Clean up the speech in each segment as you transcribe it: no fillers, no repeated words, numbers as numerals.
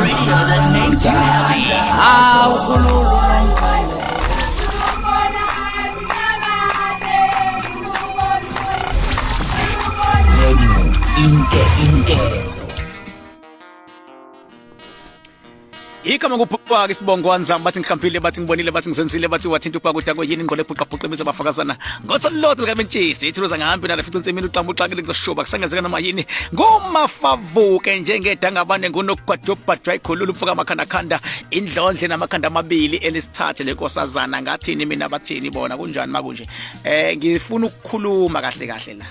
radio that makes you happy. Ikama kuphupha ke sibongo wanzama bathi ngihlambile bathi ngibonile bathi ngizenzile bathi wathinta uphaka kodwa yini ingqole ebhuqa bhuqa imizi abafakazana ngotsolotho likamentshisi ithiruza ngahambi nala 15 minutes uqamba uxakile ngizoshuba kusangenzeka noma yini ngomafavuke njengedanga abane ngunokwadobha dry khulula umfuka amakhanda khanda indlondle namakhanda amabili elisithathe lenkosazana ngathini mina bathini bona kunjani makunje ngifuna ukukhuluma kahle kahle la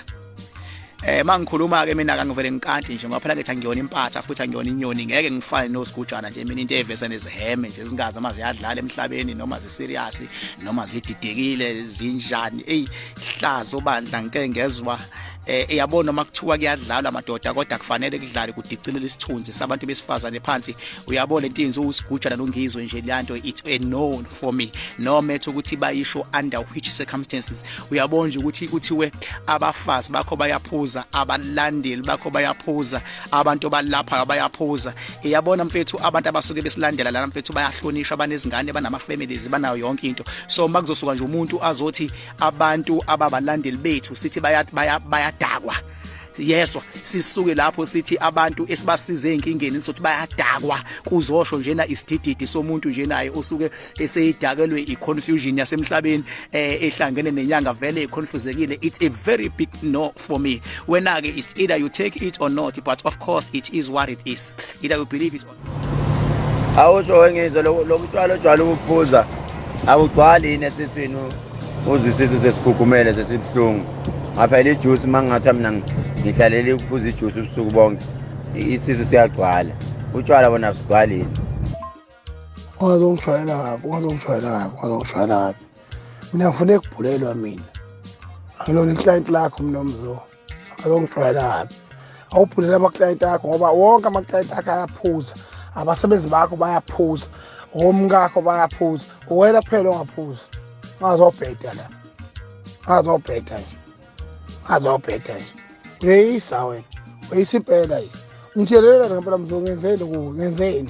mangikhuluma ke mina ngivele ngikanti nje ngoba phela ngithi angiyona impatha futhi angiyona inyoni ngeke ngifane nosigujana nje mina into evesa neziheme nje zingazi noma ziyadlala emhlabeni noma ziserious noma zididekile zinjani hlazo bandla ngeke ngezwe yabona noma kuthiwa kuyadlalwa amadoda kodwa kufanele kudlale kudicilela isithunzi sabantu besifazane phansi uyabona intinzi usigujana noNgizwe nje leyanto it's a no for me no matter ukuthi bayisho under which circumstances uyabona nje ukuthi kuthiwe abafazi bakho bayaphuza abalandeli bakho bayaphuza abantu balapha bayaphuza iyabona mfethu abantu abasuke besilandela lana mfethu bayahlonishwa banezingane banama families banayo yonke into so makuzosuka nje umuntu azothi abantu ababalandeli bethu sithi bayadakwa yeswa sisuke lapho sithi abantu esibasize inkingeni sokuthi bayadakwa kuzosho njena isidididi somuntu nje naye osuke eseyidakelwe iconfusion yasemhlabeni ehlangene nenyanga vele econfusekile it's a very big no for me wena ke it's either you take it or not but of course it is what it is either you believe it or awusho ngizwe lokutshwala ojwala ukuphuza awugcwali nesiswini uzisizo sesikhukhumele sesibhlungu ngaphela ijuice mangathi mina ngihlalele ukuphuza ijuice ubusuku bonke isizo siyagcwala utshwala bona asigcwalini ungazongishwayela kabi mina ngifune ukubhulelwa mina angilona iclient lakho mnomzo ungazongishwayela kabi awubhulela ama-client akho ngoba wonke ama-client akho ayaphuza abasebenzi bakho bayaphuza omkakho bayaphuza wena phela ongaphuzi ungazobheda la ungazobheda nje uyeyisa wena uyeyisa impela nje ngitshelela ngempela mzongenzeni ngenzeni